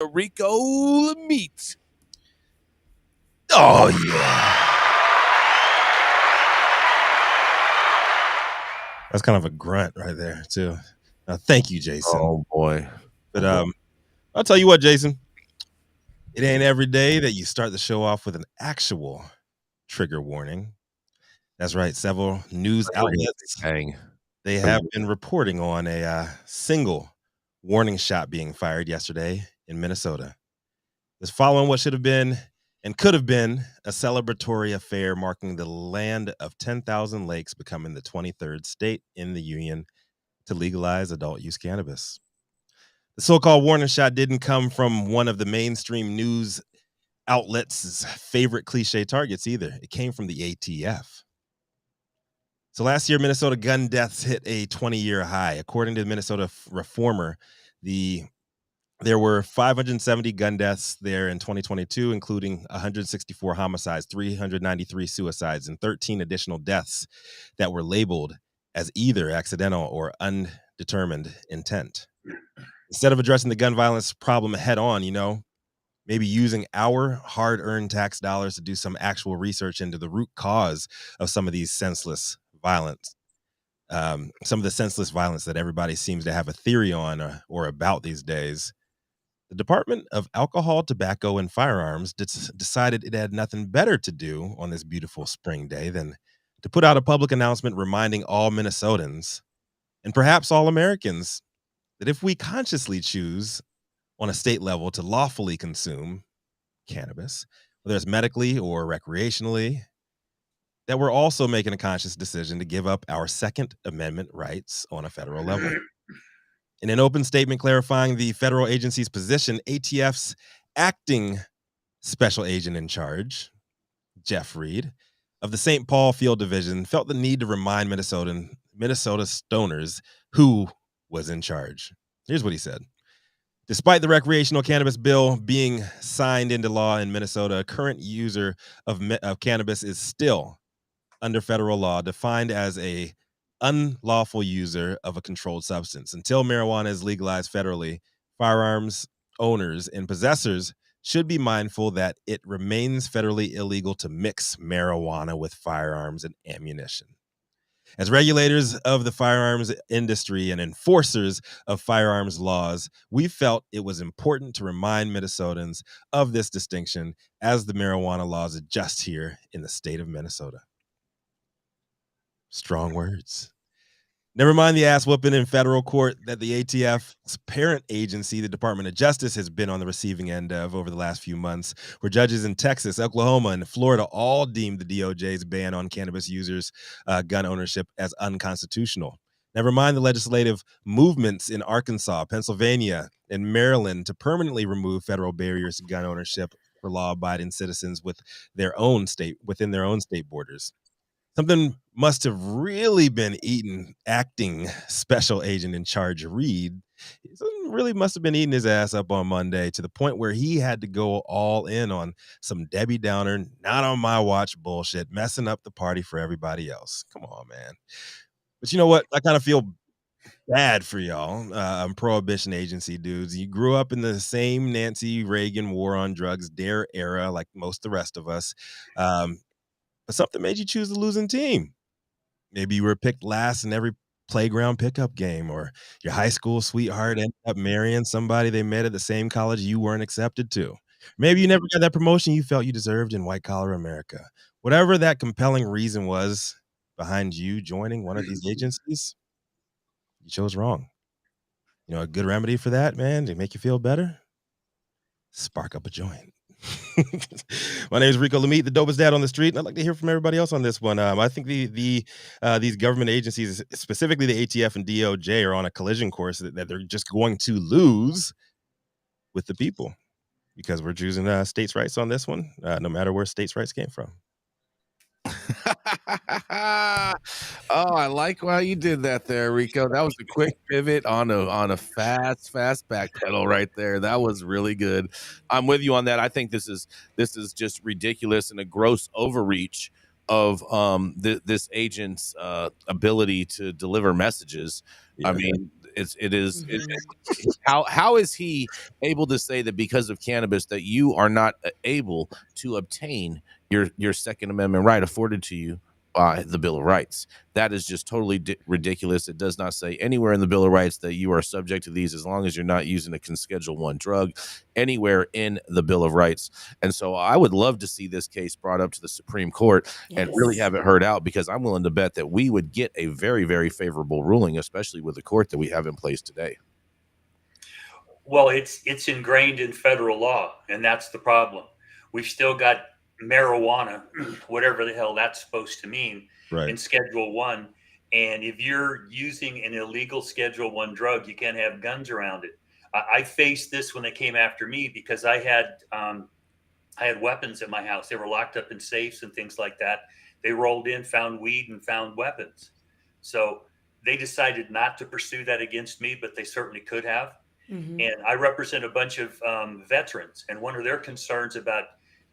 Rico Lamitte. Oh, yeah. That's kind of a grunt right there, too. Thank you, Jason. Oh boy. But I'll tell you what, Jason. It ain't every day that you start the show off with an actual trigger warning. That's right. Several news outlets, Dang. they have been reporting on a single warning shot being fired yesterday in Minnesota. It's following what should have been and could have been a celebratory affair marking the land of 10,000 lakes becoming the 23rd state in the union to legalize adult use cannabis. The so-called warning shot didn't come from one of the mainstream news outlets' favorite cliche targets either. It came from the ATF. So last year, Minnesota gun deaths hit a 20-year high. According to the Minnesota Reformer, there were 570 gun deaths there in 2022, including 164 homicides, 393 suicides, and 13 additional deaths that were labeled as either accidental or undetermined intent. Instead of addressing the gun violence problem head on, maybe using our hard-earned tax dollars to do some actual research into the root cause of some of these senseless violence, some of the senseless violence that everybody seems to have a theory on or about these days. The Department of Alcohol, Tobacco, and Firearms decided it had nothing better to do on this beautiful spring day than to put out a public announcement reminding all Minnesotans, and perhaps all Americans, that if we consciously choose on a state level to lawfully consume cannabis, whether it's medically or recreationally, that we're also making a conscious decision to give up our Second Amendment rights on a federal level. In an open statement clarifying the federal agency's position, ATF's acting special agent in charge, Jeff Reed, of the St. Paul Field Division, felt the need to remind Minnesota stoners who was in charge. Here's what he said. Despite the recreational cannabis bill being signed into law in Minnesota, a current user of cannabis is still under federal law defined as a unlawful user of a controlled substance. Until marijuana is legalized federally, firearms owners and possessors should be mindful that it remains federally illegal to mix marijuana with firearms and ammunition. As regulators of the firearms industry and enforcers of firearms laws, we felt it was important to remind Minnesotans of this distinction as the marijuana laws adjust here in the state of Minnesota. Strong words. Never mind the ass whooping in federal court that the ATF's parent agency, the Department of Justice, has been on the receiving end of over the last few months, where judges in Texas, Oklahoma, and Florida all deemed the DOJ's ban on cannabis users' gun ownership as unconstitutional. Never mind the legislative movements in Arkansas, Pennsylvania, and Maryland to permanently remove federal barriers to gun ownership for law-abiding citizens within their own state borders. Something must have really been eating acting special agent in charge Reed. Something really must have been eating his ass up on Monday to the point where he had to go all in on some Debbie Downer, not on my watch bullshit, messing up the party for everybody else. Come on, man. But you know what? I kind of feel bad for y'all, prohibition agency dudes. You grew up in the same Nancy Reagan war on drugs dare era like most of the rest of us. But something made you choose the losing team. Maybe you were picked last in every playground pickup game, or your high school sweetheart ended up marrying somebody they met at the same college you weren't accepted to. Maybe you never got that promotion you felt you deserved in white collar America. Whatever that compelling reason was behind you joining one of these agencies, you chose wrong. A good remedy for that, man, to make you feel better? Spark up a joint. My name is Rico Lamitte, the dopest dad on the street, and I'd like to hear from everybody else on this one. I think these government agencies, specifically the ATF and DOJ, are on a collision course that they're just going to lose with the people because we're choosing states' rights on this one, no matter where states' rights came from. Oh, I like how you did that there, Rico. That was a quick pivot on a fast backpedal right there. That was really good. I'm with you on that. I think this is just ridiculous and a gross overreach of this agent's ability to deliver messages. Yeah. I mean, How is he able to say that because of cannabis that you are not able to obtain your Second Amendment right afforded to you by the Bill of Rights? That is just totally ridiculous. It does not say anywhere in the Bill of Rights that you are subject to these as long as you're not using a Schedule 1 drug anywhere in the Bill of Rights. And so I would love to see this case brought up to the Supreme Court and really have it heard out, because I'm willing to bet that we would get a very, very favorable ruling, especially with the court that we have in place today. Well, it's ingrained in federal law, and that's the problem. We've still got marijuana, whatever the hell that's supposed to mean, Right. in Schedule 1. And if you're using an illegal Schedule 1 drug, you can't have guns around it. I faced this when they came after me because I had weapons at my house. They were locked up in safes and things like that. They rolled in, found weed, and found weapons. So they decided not to pursue that against me, but they certainly could have. Mm-hmm. And I represent a bunch of veterans, and one of their concerns about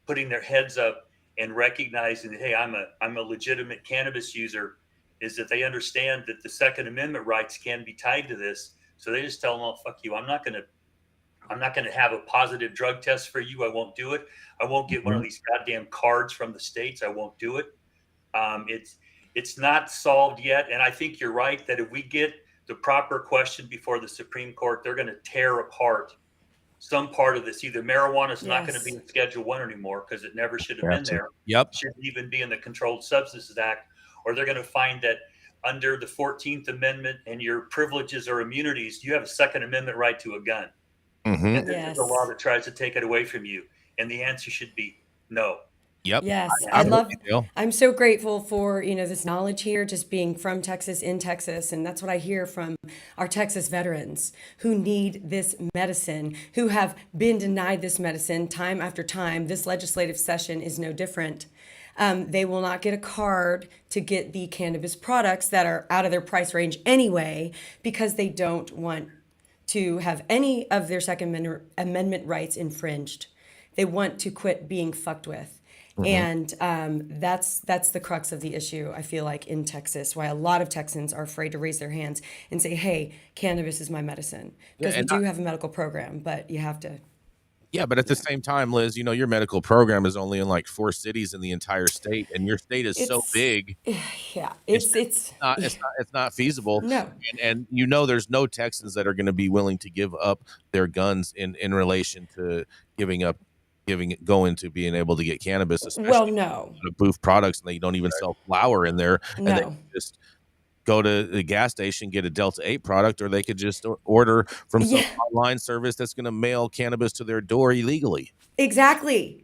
putting their heads up and recognizing that, hey, I'm a legitimate cannabis user, is that they understand that the Second Amendment rights can be tied to this. So they just tell them, "Oh, fuck you! I'm not gonna have a positive drug test for you. I won't do it. I won't get one of these goddamn cards from the states. I won't do it." It's not solved yet, and I think you're right that if we get the proper question before the Supreme Court, they're going to tear apart some part of this. Either marijuana is not going to be in Schedule 1 anymore because it never should have been there. Yep. Shouldn't even be in the Controlled Substances Act. Or they're going to find that under the 14th Amendment and your privileges or immunities, you have a Second Amendment right to a gun. Mm-hmm. And this is a law that tries to take it away from you. And the answer should be no. Yep. Yes. I'm so grateful for, this knowledge here, just being from Texas, in Texas. And that's what I hear from our Texas veterans who need this medicine, who have been denied this medicine time after time. This legislative session is no different. They will not get a card to get the cannabis products that are out of their price range anyway, because they don't want to have any of their Second Amendment rights infringed. They want to quit being fucked with. And that's the crux of the issue, I feel like, in Texas, why a lot of Texans are afraid to raise their hands and say, hey, cannabis is my medicine. Because we do have a medical program, but you have to. Yeah, but at the same time, Liz, your medical program is only in like 4 cities in the entire state, and your state is so big. Yeah, it's not feasible. No, and there's no Texans that are going to be willing to give up their guns in relation to going to being able to get cannabis, especially booth products, and they don't even sell flour in there, and they just go to the gas station, get a Delta 8 product, or they could just order from some online service that's going to mail cannabis to their door illegally. Exactly.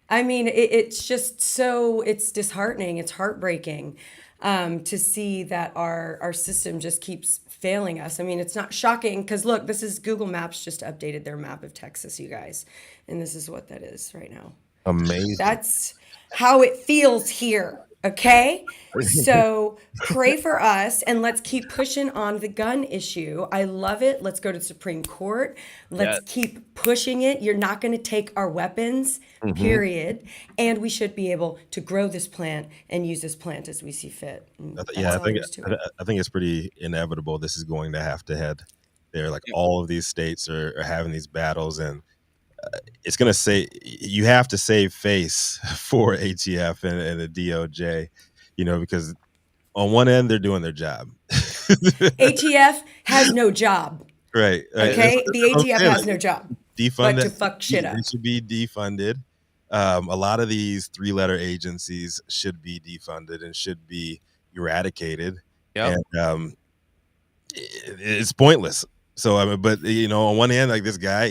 I mean, it's just it's disheartening. It's heartbreaking to see that our system just keeps failing us. I mean, it's not shocking because, look, this is Google Maps just updated their map of Texas, you guys. And this is what that is right now. Amazing. That's how it feels here. Okay, so pray for us and let's keep pushing on the gun issue. I love it. Let's go to the Supreme Court. Let's keep pushing it. You're not going to take our weapons, period. And we should be able to grow this plant and use this plant as we see fit. I think it's pretty inevitable. This is going to have to head there. Like all of these states are having these battles, and it's going to say you have to save face for ATF and the DOJ, because on one end they're doing their job. ATF has no job. Right. Okay. The ATF has no job. Defund but to fuck shit up. It should be defunded. A lot of these 3-letter agencies should be defunded and should be eradicated. Yep. And it's pointless. So on one hand, like, this guy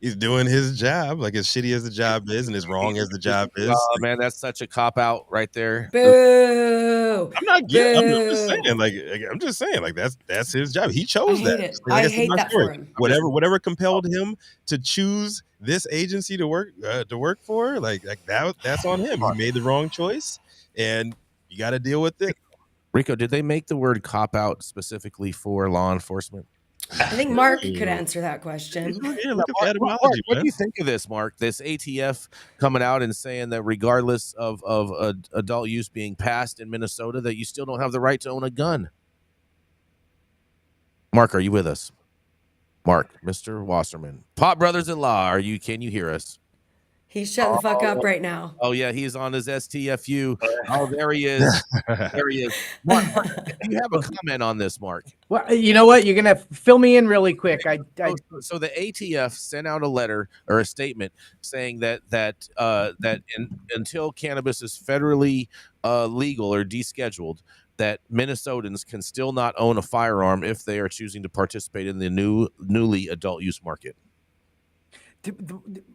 he's doing his job, like, as shitty as the job is and as wrong as the job is. Oh man, that's such a cop out right there. Boo! I'm just saying, like, that's his job. He chose that. I hate that for him. Whatever compelled him to choose this agency to work for, like that's on him. He made the wrong choice, and you got to deal with it. Rico, did they make the word cop out specifically for law enforcement? I think Mark could answer that question. What do you think of this, Mark? This ATF coming out and saying that regardless of adult use being passed in Minnesota, that you still don't have the right to own a gun. Mark, are you with us? Mark, Mr. Wasserman. Pot Brothers-in-Law, can you hear us? He's shut the fuck up right now. Oh, yeah, he's on his STFU. Oh, there he is. There he is. Mark, do you have a comment on this, Mark? Well, you know what? You're going to fill me in really quick. So the ATF sent out a letter or a statement saying that until cannabis is federally legal or descheduled, that Minnesotans can still not own a firearm if they are choosing to participate in the newly adult use market.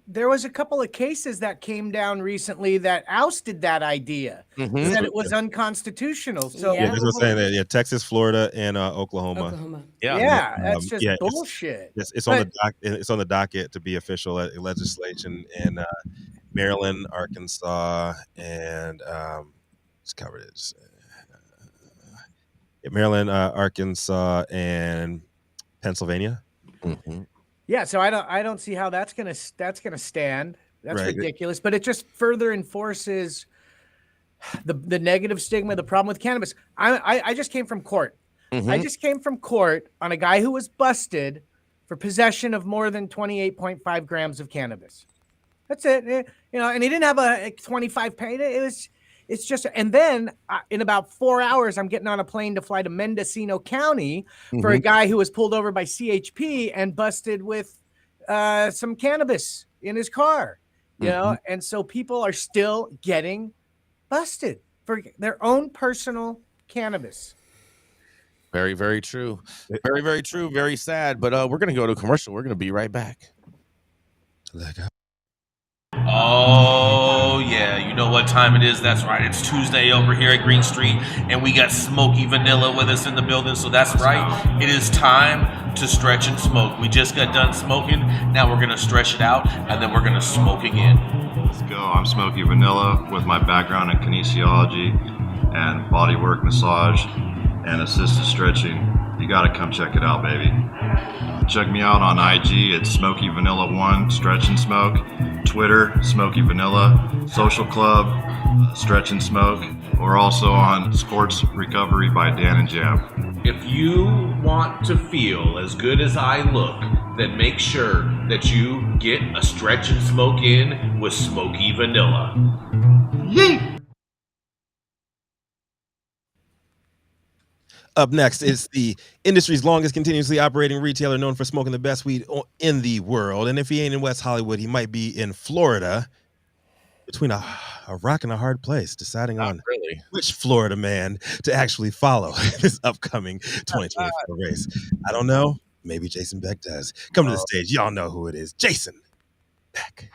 There was a couple of cases that came down recently that ousted that idea, said it was unconstitutional. So yeah, that's what I'm saying. That yeah, Texas, Florida, and Oklahoma. Yeah, that's just bullshit. It's on the dock. It's on the docket to be official legislation in Maryland, Arkansas, and let's cover it. Maryland, Arkansas, and Pennsylvania. Mm-hmm. Yeah, so I don't see how that's gonna stand. That's right. Ridiculous. But it just further enforces the negative stigma, the problem with cannabis. I just came from court. Mm-hmm. I just came from court on a guy who was busted for possession of more than 28.5 grams of cannabis. That's it. And he didn't have a 25 pay. It's just, and then in about 4 hours, I'm getting on a plane to fly to Mendocino County for a guy who was pulled over by CHP and busted with some cannabis in his car, you know? And so people are still getting busted for their own personal cannabis. Very, very true. Very, very true. Very sad. But we're going to go to a commercial. We're going to be right back. Oh, yeah. You know what time it is? That's right. It's Tuesday over here at Green Street, and we got Smoky Vanilla with us in the building. So that's right. It is time to stretch and smoke. We just got done smoking. Now we're going to stretch it out, and then we're going to smoke again. Let's go. I'm Smoky Vanilla with my background in kinesiology and bodywork massage and assisted stretching. You got to come check it out, baby. Check me out on IG. It's Smoky Vanilla 1, Stretch and Smoke. Twitter, Smoky Vanilla. Social Club, Stretch and Smoke. We're also on Sports Recovery by Dan and Jam. If you want to feel as good as I look, then make sure that you get a stretch and smoke in with Smoky Vanilla. Yay! Up next is the industry's longest continuously operating retailer known for smoking the best weed in the world. And if he ain't in West Hollywood, he might be in Florida, between a rock and a hard place, deciding on which Florida man to actually follow this upcoming 2024 race. I don't know. Maybe Jason Beck does. Come to the stage. Y'all know who it is. Jason Beck.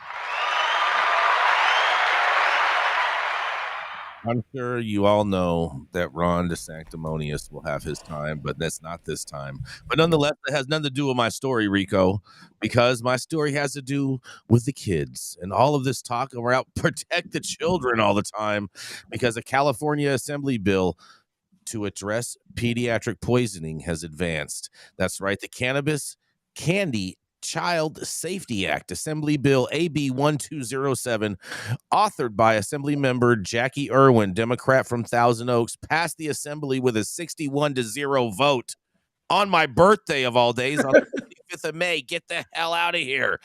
I'm sure you all know that Ron DeSanctimonious will have his time, but that's not this time. But nonetheless, it has nothing to do with my story, Rico, because my story has to do with the kids and all of this talk about protect the children all the time, because a California Assembly bill to address pediatric poisoning has advanced. That's right. The Cannabis Candy Child Safety Act, Assembly Bill AB 1207, authored by Assembly member Jackie Irwin, Democrat from Thousand Oaks, passed the Assembly with a 61-0 vote on my birthday of all days, on the 25th of May. Get the hell out of here.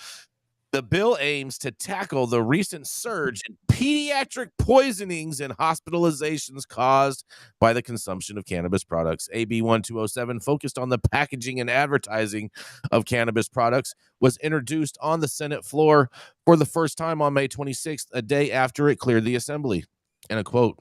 The bill aims to tackle the recent surge in pediatric poisonings and hospitalizations caused by the consumption of cannabis products. AB 1207, focused on the packaging and advertising of cannabis products, was introduced on the Senate floor for the first time on May 26th, a day after it cleared the Assembly. And a quote,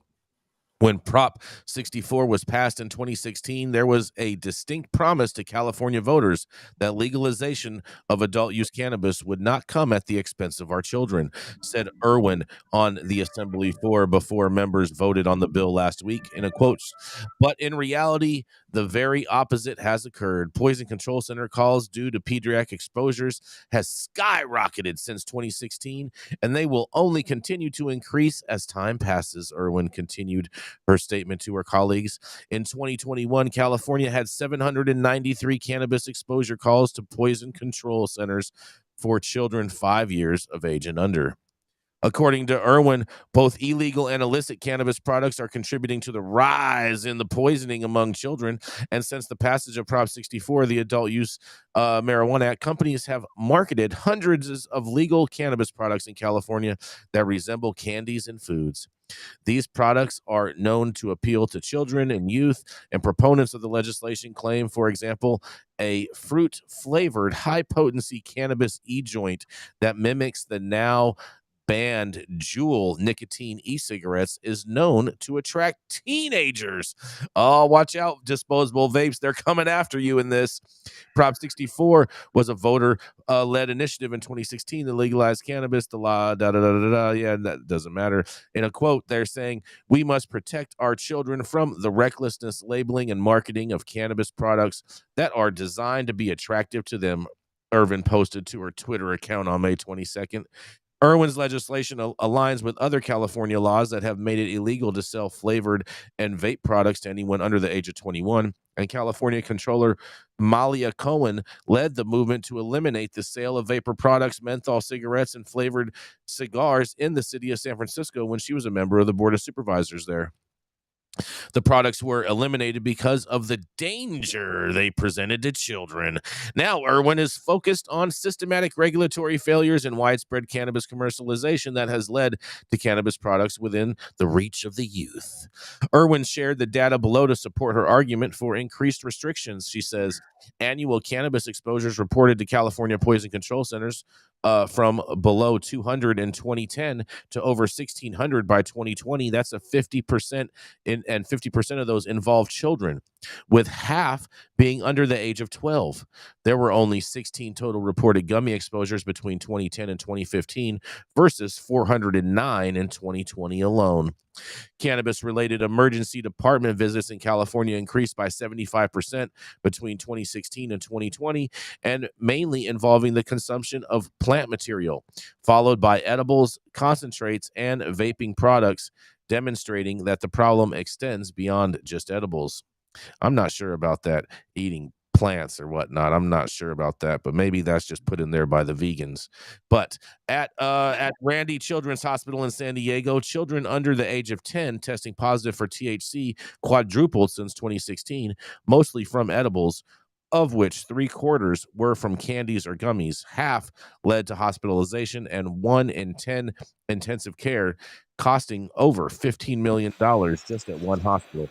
when Prop 64 was passed in 2016, there was a distinct promise to California voters that legalization of adult use cannabis would not come at the expense of our children, said Irwin on the Assembly floor before members voted on the bill last week, in a quote. But in reality, the very opposite has occurred. Poison Control Center calls due to pediatric exposures has skyrocketed since 2016, and they will only continue to increase as time passes, Irwin continued her statement to her colleagues. In 2021, California had 793 cannabis exposure calls to poison control centers for children 5 years of age and under. According to Irwin, both illegal and illicit cannabis products are contributing to the rise in the poisoning among children. And since the passage of Prop 64, the Adult Use Marijuana Act, companies have marketed hundreds of legal cannabis products in California that resemble candies and foods. These products are known to appeal to children and youth, and proponents of the legislation claim, for example, a fruit-flavored high-potency cannabis e-joint that mimics the now banned Juul nicotine e-cigarettes is known to attract teenagers. Oh, watch out, disposable vapes. They're coming after you in this. Prop 64 was a voter-led initiative in 2016 that legalized cannabis. The law, yeah, that doesn't matter. In a quote, they're saying, "We must protect our children from the recklessness, labeling, and marketing of cannabis products that are designed to be attractive to them," Irvin posted to her Twitter account on May 22nd. Irwin's legislation aligns with other California laws that have made it illegal to sell flavored and vape products to anyone under the age of 21. And California Controller Malia Cohen led the movement to eliminate the sale of vapor products, menthol cigarettes, and flavored cigars in the city of San Francisco when she was a member of the Board of Supervisors there. The products were eliminated because of the danger they presented to children. Now, Irwin is focused on systematic regulatory failures and widespread cannabis commercialization that has led to cannabis products within the reach of the youth. Irwin shared the data below to support her argument for increased restrictions. She says annual cannabis exposures reported to California Poison Control Centers from below 200 in 2010 to over 1,600 by 2020. That's a 50%, and 50% of those involve children, with half being under the age of 12. There were only 16 total reported gummy exposures between 2010 and 2015 versus 409 in 2020 alone. Cannabis-related emergency department visits in California increased by 75% between 2016 and 2020, and mainly involving the consumption of plant material, followed by edibles, concentrates, and vaping products, demonstrating that the problem extends beyond just edibles. I'm not sure about that, eating plants or whatnot. I'm not sure about that, but maybe that's just put in there by the vegans. But at Randi Children's Hospital in San Diego, children under the age of 10 testing positive for THC quadrupled since 2016, mostly from edibles, of which 3/4 were from candies or gummies. Half led to hospitalization, and 1 in 10 intensive care, costing over $15 million just at one hospital.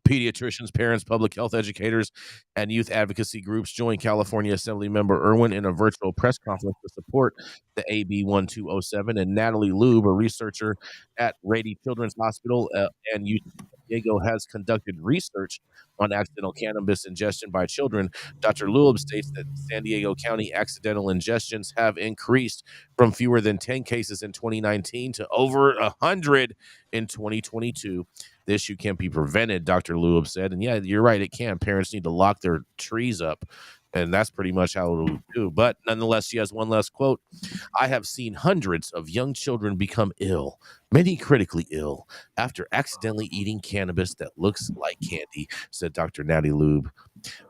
Pediatricians, parents, public health educators, and youth advocacy groups joined California Assembly Member Irwin in a virtual press conference to support the AB 1207. And Natalie Lube, a researcher at Rady Children's Hospital and UC San Diego, has conducted research on accidental cannabis ingestion by children. Dr. Lube states that San Diego County accidental ingestions have increased from fewer than 10 cases in 2019 to over 100 in 2022. The issue can't be prevented, Dr. Lube said. And yeah, you're right, it can. Parents need to lock their trees up, and that's pretty much how it'll do. But nonetheless, she has one last quote. "I have seen hundreds of young children become ill, many critically ill, after accidentally eating cannabis that looks like candy," said Dr. Natty Lube,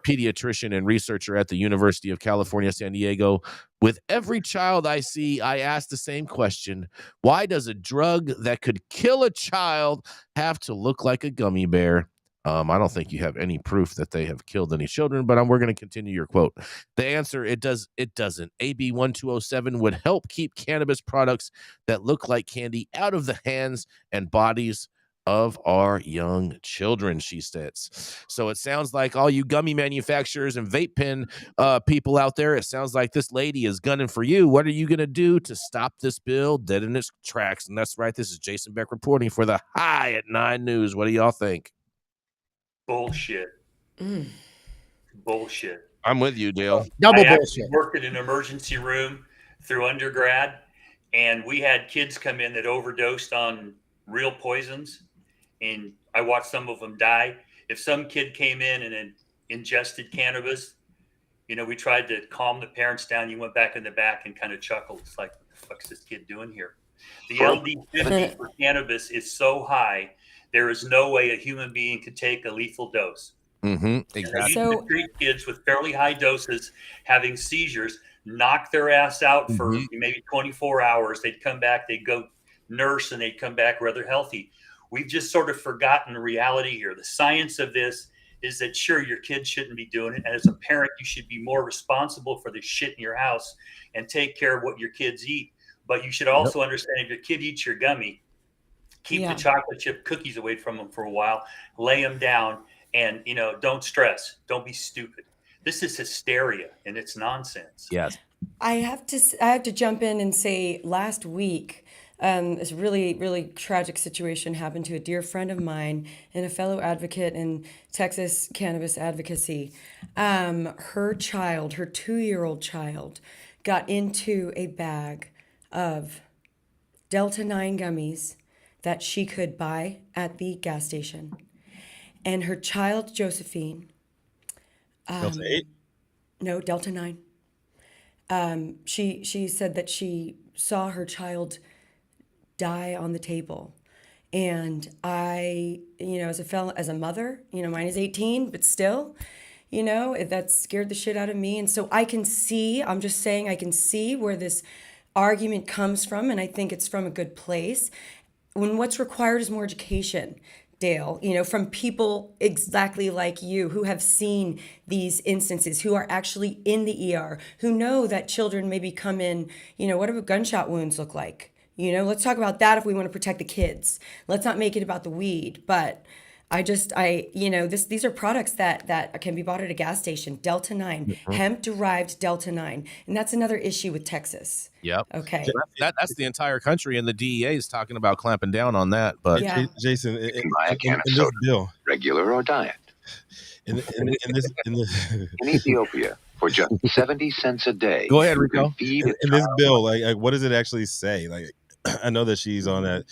pediatrician and researcher at the University of California, San Diego. "With every child I see, I ask the same question. Why does a drug that could kill a child have to look like a gummy bear?" I don't think you have any proof that they have killed any children, but we're going to continue your quote. The answer, it doesn't. AB 1207 would help keep cannabis products that look like candy out of the hands and bodies of our young children, she states. So it sounds like all you gummy manufacturers and vape pen people out there, it sounds like this lady is gunning for you. What are you going to do to stop this bill dead in its tracks? And that's right. This is Jason Beck reporting for the High at 9 News. What do y'all think? Bullshit. Bullshit. I'm with you, Dale. Double I bullshit. Worked in an emergency room through undergrad, and we had kids come in that overdosed on real poisons, and I watched some of them die. If some kid came in and ingested cannabis, we tried to calm the parents down. You went back in the back and kind of chuckled. It's like, what the fuck's this kid doing here? The LD50 for cannabis is so high, there is no way a human being could take a lethal dose. Mm-hmm. Exactly. They used to treat kids with fairly high doses having seizures. knock their ass out for Mhm. maybe 24 hours. They'd come back, they'd go nurse, and they'd come back rather healthy. We've just sort of forgotten reality here. The science of this is that sure, your kids shouldn't be doing it. And as a parent, you should be more responsible for the shit in your house and take care of what your kids eat. But you should also understand if your kid eats your gummy, keep the Yeah. chocolate chip cookies away from them for a while, lay them down, and don't stress. Don't be stupid. This is hysteria and it's nonsense. Yes. I have to jump in and say last week, this really, really tragic situation happened to a dear friend of mine and a fellow advocate in Texas cannabis advocacy. Her child, her 2-year-old child, got into a bag of Delta 9 gummies that she could buy at the gas station. And her child, Josephine, Delta 8? no, Delta 9. She said that she saw her child die on the table. And I, as a mother, mine is 18, but still, that scared the shit out of me. And so I can see where this argument comes from. And I think it's from a good place. When what's required is more education, Dale, from people exactly like you who have seen these instances, who are actually in the ER, who know that children maybe come in, what do gunshot wounds look like? Let's talk about that if we want to protect the kids. Let's not make it about the weed. But these are products that can be bought at a gas station. Delta 9, hemp-derived Delta 9. And that's another issue with Texas. Yep. Okay. That's the entire country, and the DEA is talking about clamping down on that. But Yeah. Jason, You can buy a can of in this soda, bill, regular or diet, in in Ethiopia for just 70 cents a day. Go ahead, you can Rico. feed a in this child. bill, like what does it actually say? Like, I know that she's on that,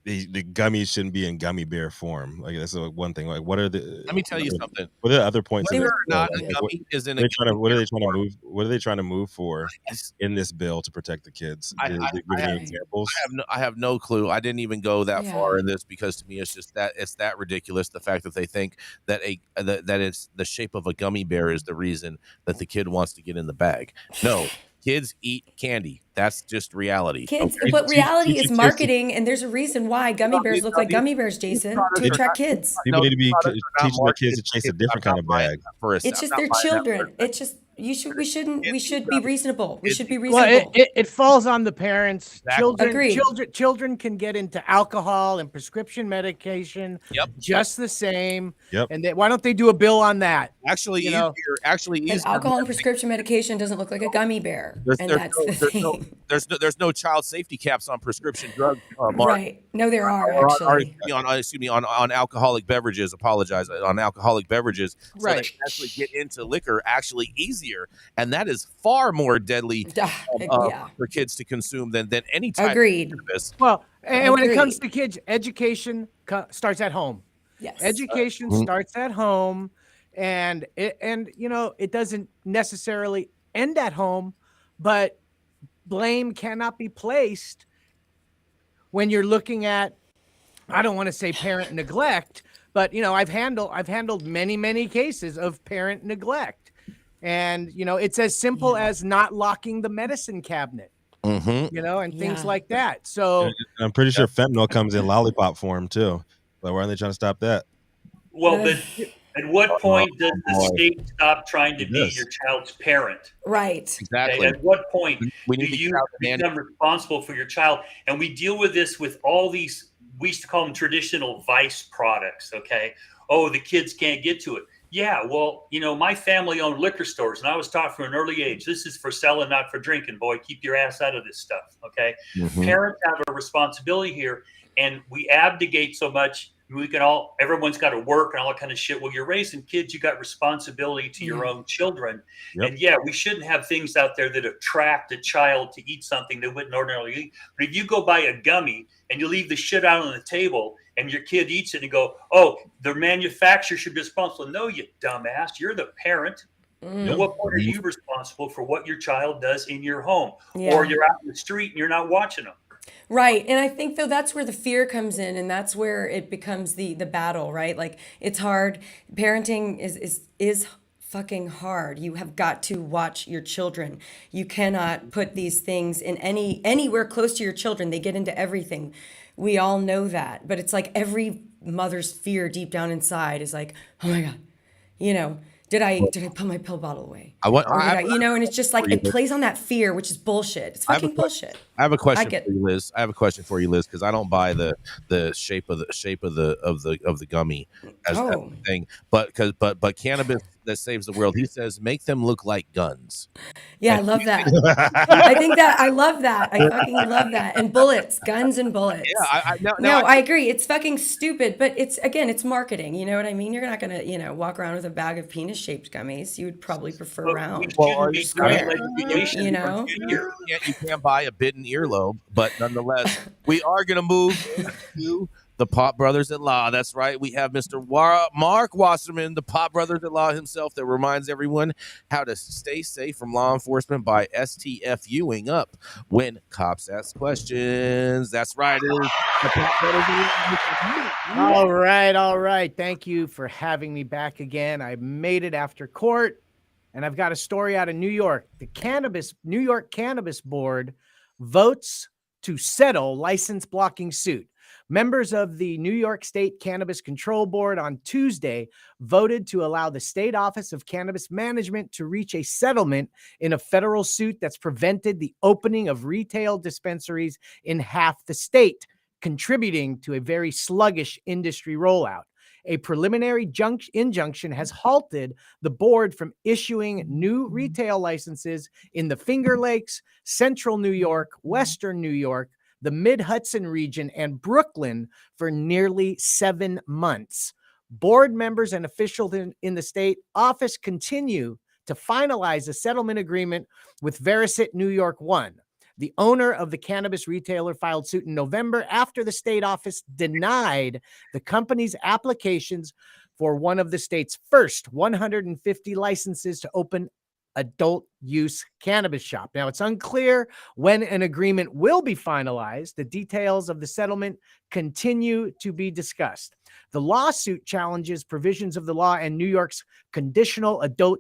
the gummies shouldn't be in gummy bear form. Like that's one thing. Like, what are the? Let me tell you something. What are the other points? Whether in this or bill? not a Like, gummy is in what a are they trying to? What are they trying to form. move? What are they trying to move for Yes. in this bill to protect the kids? I- Did I- they give I any have- examples? I have no clue. I didn't even go that Yeah. far in this because to me it's just that it's that ridiculous. The fact that they think that that it's the shape of a gummy bear is the reason that the kid wants to get in the bag. No, kids eat candy. That's just reality. Kids, okay? but reality teach is your kids to- marketing, and there's a reason why gummy bears look like gummy bears, Jason, to attract kids. People need to be products are not teaching their kids to marketed chase a different kind of bag. It's just they're children. It's just we should be reasonable. We should be Well, reasonable. it falls on the parents. Exactly. Agreed. Children can get into alcohol and prescription medication just the same. Yep. And why don't they do a bill on that? Actually, You easier. And alcohol and prescription medication doesn't look like a gummy bear, and that's the thing. There's no child safety caps on prescription drugs, Mark. Right? No, there are Or actually. on alcoholic beverages. Apologize on alcoholic beverages, so they Right. can actually get into liquor actually easier, and that is far more deadly Yeah. for kids to consume than any type Agreed. of cannabis. Well, and when it comes Agreed. to kids, education starts at home. Yes. Education starts at home, and it doesn't necessarily end at home, but blame cannot be placed when you're looking at, I don't want to say parent neglect, but I've handled many cases of parent neglect, and it's as simple as not locking the medicine cabinet, and things Yeah. like that. So I'm pretty sure fentanyl comes in lollipop form too. But why aren't they trying to stop that? Well, but at what point does the boy. state stop trying to be Yes. your child's parent? Right. Exactly. Okay? At what point We do need to you get out the become responsible for your child? And we deal with this with all these, we used to call them traditional vice products, okay? Oh, the kids can't get to it. Yeah, well, my family owned liquor stores, and I was taught from an early age, this is for selling, not for drinking, boy. Keep your ass out of this stuff, okay? Mhm. Parents have a responsibility here, and we abdicate so much. Everyone's got to work and all that kind of shit. Well, you're raising kids, you got responsibility to your own children. Yep. And yeah, we shouldn't have things out there that attract a child to eat something they wouldn't ordinarily eat. But if you go buy a gummy and you leave the shit out on the table and your kid eats it and you go, oh, the manufacturer should be responsible. No, you dumbass. You're the parent. At what point are you responsible for what your child does in your home? Yeah. Or you're out in the street and you're not watching them. Right. And I think though that's where the fear comes in, and that's where it becomes the battle, right? Like it's hard. Parenting is fucking hard. You have got to watch your children. You cannot put these things in anywhere close to your children. They get into everything. We all know that. But it's like every mother's fear deep down inside is like, oh my God, you know, did I put my pill bottle away? And it's just like it plays on that fear, which is bullshit. It's fucking bullshit. I have a question for you, Liz. Because I don't buy the shape of the gummy as that thing. But cannabis that saves the world. He says make them look like guns. Yeah, I love that. I love that. I fucking love that. And bullets, guns and bullets. Yeah, I agree. It's fucking stupid, but it's marketing. You know what I mean? You're not gonna, walk around with a bag of penis-shaped gummies. You would probably prefer round. Well, square. You can't buy a bitten earlobe, but nonetheless, we are gonna move to the Pop Brothers at Law. That's right. We have Mr. Marc Wasserman, the Pop Brothers at Law himself, that reminds everyone how to stay safe from law enforcement by STFUing up when cops ask questions. That's right. It is the Pop Brothers at Law. All right. Thank you for having me back again. I made it after court, and I've got a story out of New York. The New York Cannabis Board votes to settle license blocking suit. Members of the New York State Cannabis Control Board on Tuesday voted to allow the State Office of Cannabis Management to reach a settlement in a federal suit that's prevented the opening of retail dispensaries in half the state, contributing to a very sluggish industry rollout. A preliminary injunction has halted the board from issuing new retail licenses in the Finger Lakes, Central New York, Western New York, the Mid-Hudson region, and Brooklyn for nearly 7 months. Board members and officials in the state office continue to finalize a settlement agreement with Verisite New York One. The owner of the cannabis retailer filed suit in November after the state office denied the company's applications for one of the state's first 150 licenses to open adult use cannabis shop. Now, it's unclear when an agreement will be finalized. The details of the settlement continue to be discussed. The lawsuit challenges provisions of the law and New York's conditional adult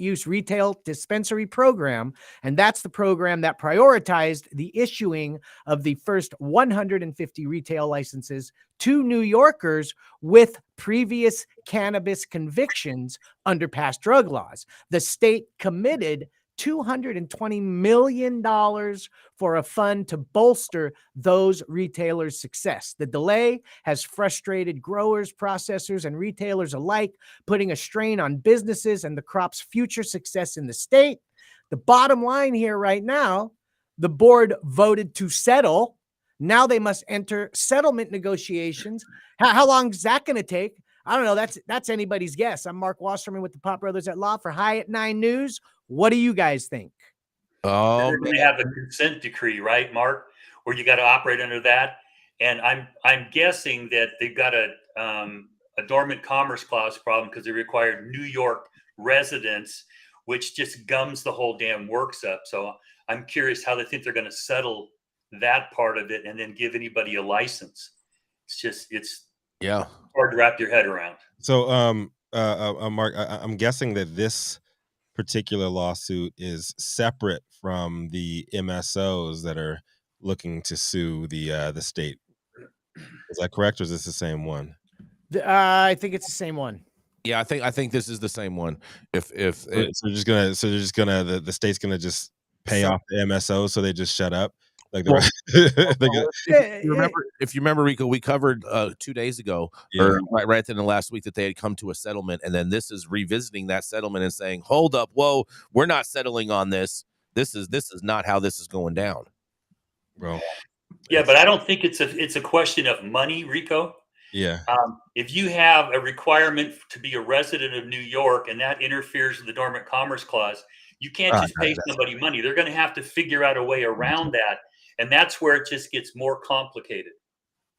use retail dispensary program, and that's the program that prioritized the issuing of the first 150 retail licenses to New Yorkers with previous cannabis convictions under past drug laws. The state committed $220 million for a fund to bolster those retailers' success. The delay has frustrated growers, processors, and retailers alike, putting a strain on businesses and the crop's future success in the state. The bottom line here right now, the board voted to settle. Now they must enter settlement negotiations. How long is that going to take? I don't know. That's anybody's guess. I'm Marc Wasserman with the Pop Brothers at Law for High at 9 News. What do you guys think? They're going to have a consent decree, right, Mark, where you got to operate under that. And I'm guessing that they've got a dormant commerce clause problem because they require New York residents, which just gums the whole damn works up. So I'm curious how they think they're going to settle that part of it and then give anybody a license. It's hard to wrap your head around. So, Mark, I'm guessing that this particular lawsuit is separate from the MSOs that are looking to sue the state. Is that correct, or is this the same one? I think it's the same one. Yeah, I think this is the same one. If the state's gonna just pay off the MSOs so they just shut up. Like if you remember, Rico, we covered 2 days ago, or right at the end of last week, that they had come to a settlement, and then this is revisiting that settlement and saying, "Hold up, whoa, we're not settling on this. This is not how this is going down." Bro. Yeah, but I don't think it's a question of money, Rico. Yeah. If you have a requirement to be a resident of New York and that interferes with the dormant commerce clause, you can't just pay somebody money. They're going to have to figure out a way around that. And that's where it just gets more complicated.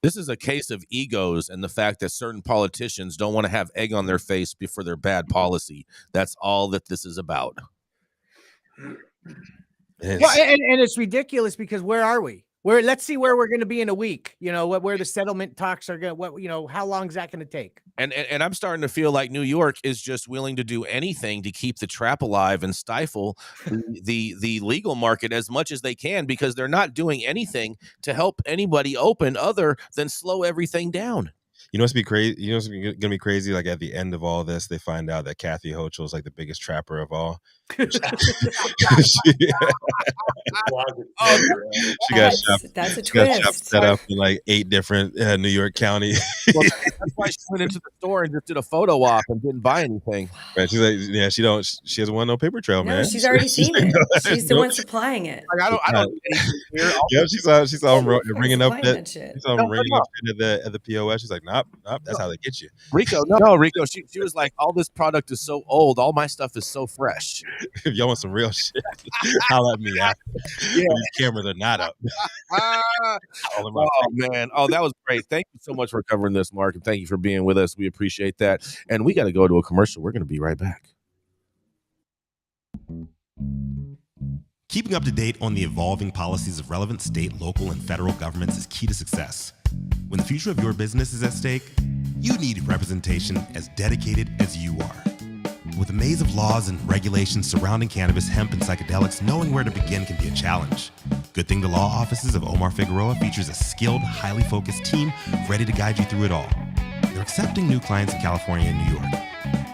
This is a case of egos and the fact that certain politicians don't want to have egg on their face for their bad policy. That's all that this is about. Well, and it's ridiculous because where are we? let's see where we're going to be in a week. Where the settlement talks are going. How long is that going to take? And I'm starting to feel like New York is just willing to do anything to keep the trap alive and stifle the legal market as much as they can, because they're not doing anything to help anybody open other than slow everything down. You know what's be crazy? You know what's gonna be crazy? Like at the end of all this, they find out that Kathy Hochul is like the biggest trapper of all. She got that's a twist. Set up in like 8 different New York counties. Well, that's why she went into the store and just did a photo op and didn't buy anything. Right? She's like, yeah, she doesn't want no paper trail, man. She's already seen it. She's the one supplying it. Like, I don't need anything here. Yeah, she saw him ringing up that. She saw him ringing up at the POS. She's like, nope, that's how they get you. Rico, Rico. She was like, all this product is so old. All my stuff is so fresh. If y'all want some real shit, holler at me after. Yeah. These cameras are not up. Oh, man. Oh, that was great. Thank you so much for covering this, Mark, and thank you for being with us. We appreciate that. And we got to go to a commercial. We're going to be right back. Keeping up to date on the evolving policies of relevant state, local, and federal governments is key to success. When the future of your business is at stake, you need representation as dedicated as you are. With a maze of laws and regulations surrounding cannabis, hemp, and psychedelics, knowing where to begin can be a challenge. Good thing the law offices of Omar Figueroa features a skilled, highly focused team ready to guide you through it all. They're accepting new clients in California and New York.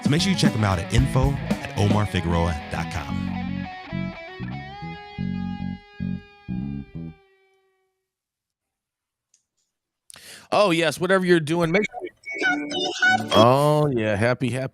So make sure you check them out at info@omarfigueroa.com. Oh, yes. Whatever you're doing, make sure. Oh, yeah. Happy, huh?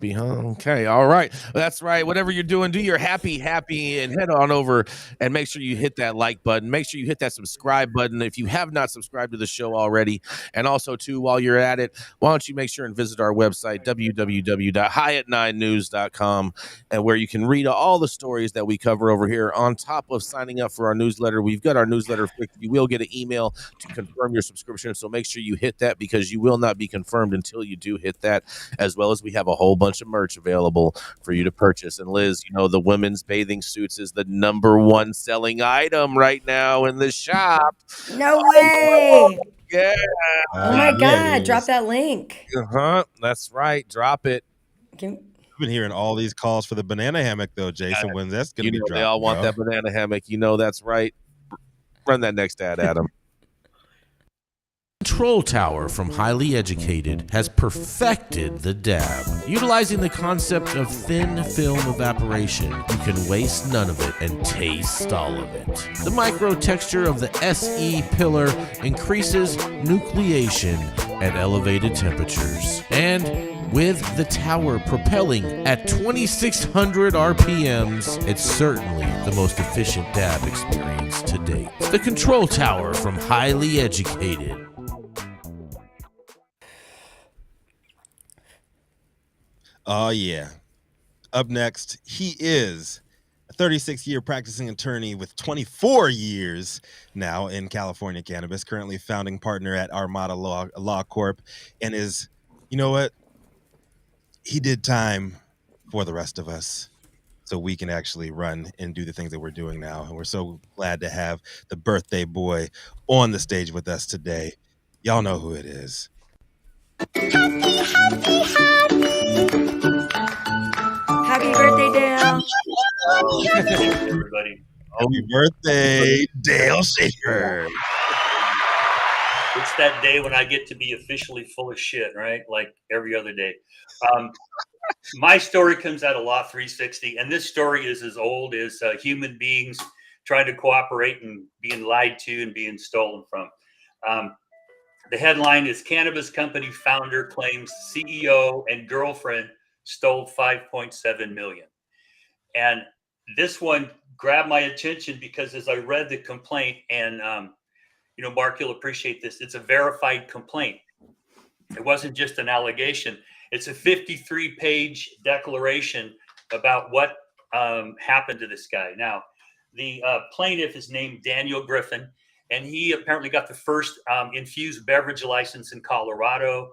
Okay. All right. That's right. Whatever you're doing, do your happy, and head on over and make sure you hit that like button. Make sure you hit that subscribe button if you have not subscribed to the show already. And also, too, while you're at it, why don't you make sure and visit our website, www.highat9news.com, and where you can read all the stories that we cover over here on top of signing up for our newsletter. We've got our newsletter fixed. You will get an email to confirm your subscription. So make sure you hit that, because you will not be confirmed until you do hit that, as well as we have a whole bunch of merch available for you to purchase. And Liz, the women's bathing suits is the #1 selling item right now in the shop. No way. Yeah. Oh my God. Drop that link. That's right. Drop it. I've been hearing all these calls for the banana hammock though, Jason. When's that's going to be dropped? They all want that banana hammock. That's right. Run that next ad, Adam. Control Tower from Highly Educated has perfected the dab. Utilizing the concept of thin film evaporation, you can waste none of it and taste all of it. The micro texture of the SE pillar increases nucleation at elevated temperatures. And with the tower propelling at 2,600 RPMs, it's certainly the most efficient dab experience to date. The Control Tower from Highly Educated. Oh, yeah. Up next, he is a 36-year practicing attorney with 24 years now in California cannabis, currently founding partner at Armada Law Corp, and is, you know what? He did time for the rest of us so we can actually run and do the things that we're doing now. And we're so glad to have the birthday boy on the stage with us today. Y'all know who it is. Happy birthday, Dale. Everybody. Happy birthday, Dale Shaker. It's that day when I get to be officially full of shit, right? Like every other day. My story comes out of Law 360, and this story is as old as human beings trying to cooperate and being lied to and being stolen from. The headline is Cannabis Company Founder Claims CEO and Girlfriend Stole $5.7 million. And this one grabbed my attention because as I read the complaint, and Mark, you'll appreciate this, it's a verified complaint. It wasn't just an allegation. It's a 53-page declaration about what happened to this guy. Now, the plaintiff is named Daniel Griffin, and he apparently got the first infused beverage license in Colorado,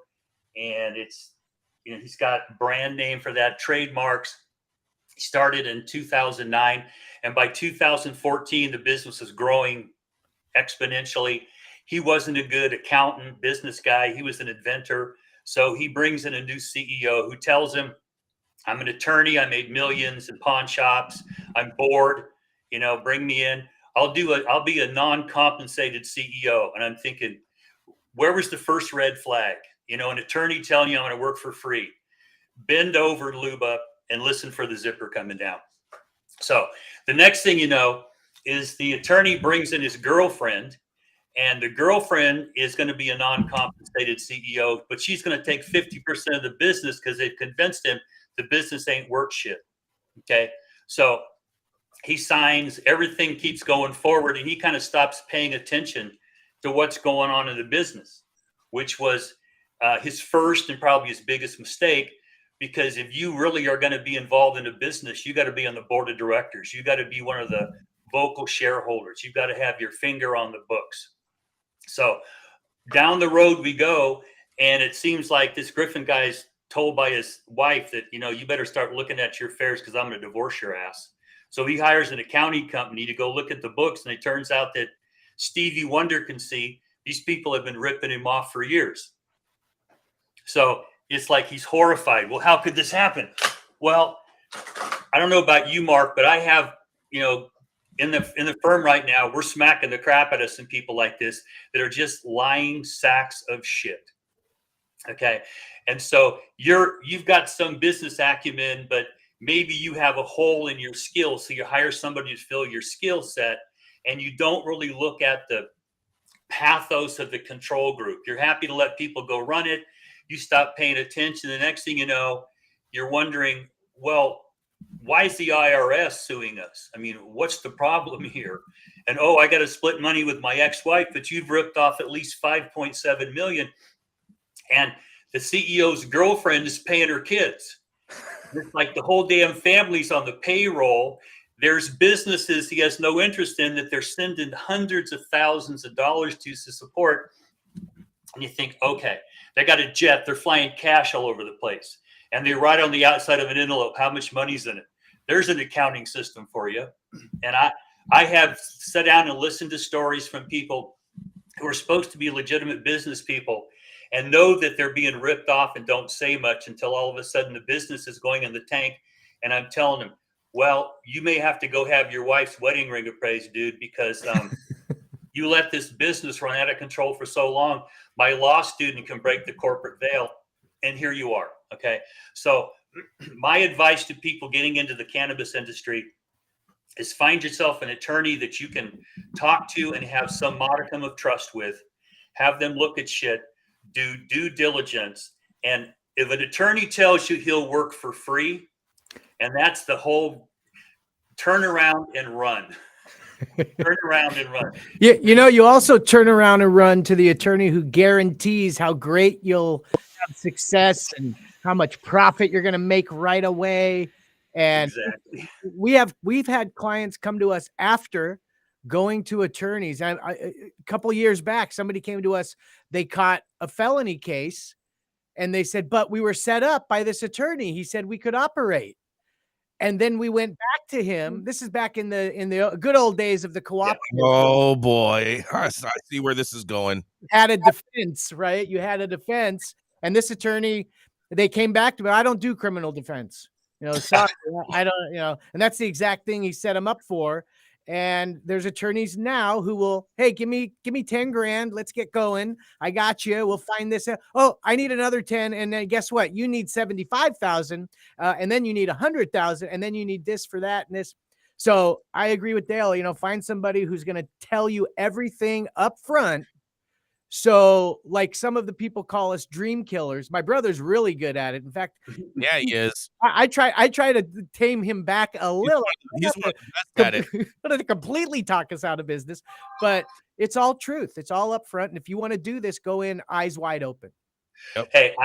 and it's he's got brand name for that, trademarks. He started in 2009, and by 2014, the business is growing exponentially. He wasn't a good accountant, business guy. He was an inventor. So he brings in a new CEO who tells him, I'm an attorney. I made millions in pawn shops. I'm bored. Bring me in. I'll be a non-compensated CEO. And I'm thinking, where was the first red flag? An attorney telling you I'm going to work for free. Bend over, lube up, and listen for the zipper coming down. So the next thing you know is the attorney brings in his girlfriend, and the girlfriend is going to be a non-compensated CEO, but she's going to take 50% of the business because they've convinced him the business ain't worth shit. Okay. So he signs, everything keeps going forward, and he kind of stops paying attention to what's going on in the business, which was his first and probably his biggest mistake. Because if you really are going to be involved in a business, you got to be on the board of directors. You got to be one of the vocal shareholders. You've got to have your finger on the books. So down the road we go, and it seems like this Griffin guy's told by his wife that, you better start looking at your affairs because I'm going to divorce your ass. So he hires an accounting company to go look at the books, and it turns out that Stevie Wonder can see these people have been ripping him off for years. So it's like he's horrified. Well, how could this happen? Well, I don't know about you, Mark, but I have, in the firm right now, we're smacking the crap out of some people like this that are just lying sacks of shit. Okay. And so you've got some business acumen, but maybe you have a hole in your skills. So you hire somebody to fill your skill set, and you don't really look at the pathos of the control group. You're happy to let people go run it. You stop paying attention. The next thing you know, you're wondering, well, why is the IRS suing us? I mean, what's the problem here? And, I got to split money with my ex-wife, but you've ripped off at least $5.7 million. And the CEO's girlfriend is paying her kids. It's like the whole damn family's on the payroll. There's businesses he has no interest in that they're sending hundreds of thousands of dollars to support. And you think, okay, they got a jet. They're flying cash all over the place. And they write on the outside of an envelope how much money's in it. There's an accounting system for you. And I have sat down and listened to stories from people who are supposed to be legitimate business people and know that they're being ripped off and don't say much until all of a sudden the business is going in the tank. And I'm telling them, well, you may have to go have your wife's wedding ring appraised, dude, because you let this business run out of control for so long. My law student can break the corporate veil, and here you are. Okay. So my advice to people getting into the cannabis industry is find yourself an attorney that you can talk to and have some modicum of trust with. Have them look at shit, do due diligence. And if an attorney tells you he'll work for free, and that's the whole turn around and run. Turn around and run. You also turn around and run to the attorney who guarantees how great you'll have success and how much profit you're going to make right away. And exactly. We've had clients come to us after going to attorneys. A couple of years back, somebody came to us, they caught a felony case, and they said, but we were set up by this attorney. He said we could operate. And then we went back to him. This is back in the good old days of the cooperative. Oh boy, I see where this is going. Had a defense, right? You had a defense, and this attorney, they came back to me. I don't do criminal defense. Sorry, I don't. And that's the exact thing he set him up for. And there's attorneys now who will, hey, give me 10 grand. Let's get going. I got you. We'll find this. Oh, I need another 10. And then guess what? You need 75,000. And then you need 100,000. And then you need this for that and this. So I agree with Dale, find somebody who's going to tell you everything up front. So like some of the people call us dream killers. My brother's really good at it. In fact, yeah, he is. I try to tame him back a little. He's one of the best at it. Not to completely talk us out of business, but it's all truth. It's all up front. And if you want to do this, go in eyes wide open. Yep. Hey,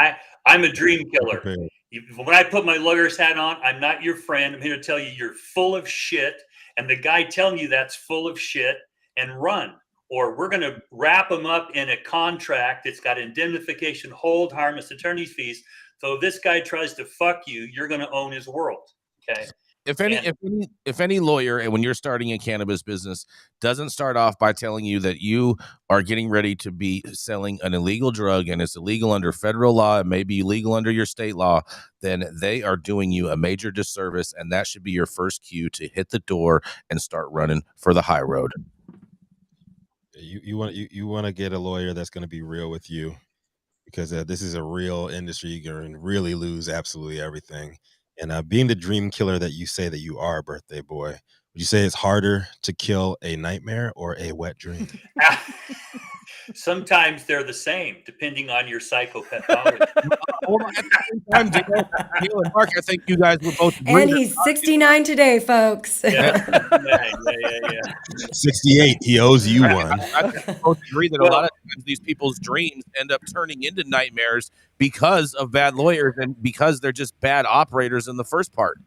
I'm a dream killer. Okay. When I put my lawyer's hat on, I'm not your friend. I'm here to tell you you're full of shit. And the guy telling you that's full of shit, and run. Or we're going to wrap them up in a contract that's got indemnification, hold, harmless attorney's fees. So if this guy tries to fuck you, you're going to own his world. Okay. If any lawyer, and when you're starting a cannabis business, doesn't start off by telling you that you are getting ready to be selling an illegal drug and it's illegal under federal law, it may be illegal under your state law, then they are doing you a major disservice, and that should be your first cue to hit the door and start running for the high road. You want to get a lawyer that's going to be real with you, because this is a real industry. You're going to really lose absolutely everything. And being the dream killer that you say that you are, birthday boy, would you say it's harder to kill a nightmare or a wet dream? Sometimes they're the same, depending on your psychopathology. Hold on. At the same time, Dale and Mark, I think you guys would both agree. And he's 69 today, folks. Yeah. 68. He owes you one. I think we both agree that a lot of times these people's dreams end up turning into nightmares because of bad lawyers and because they're just bad operators in the first part.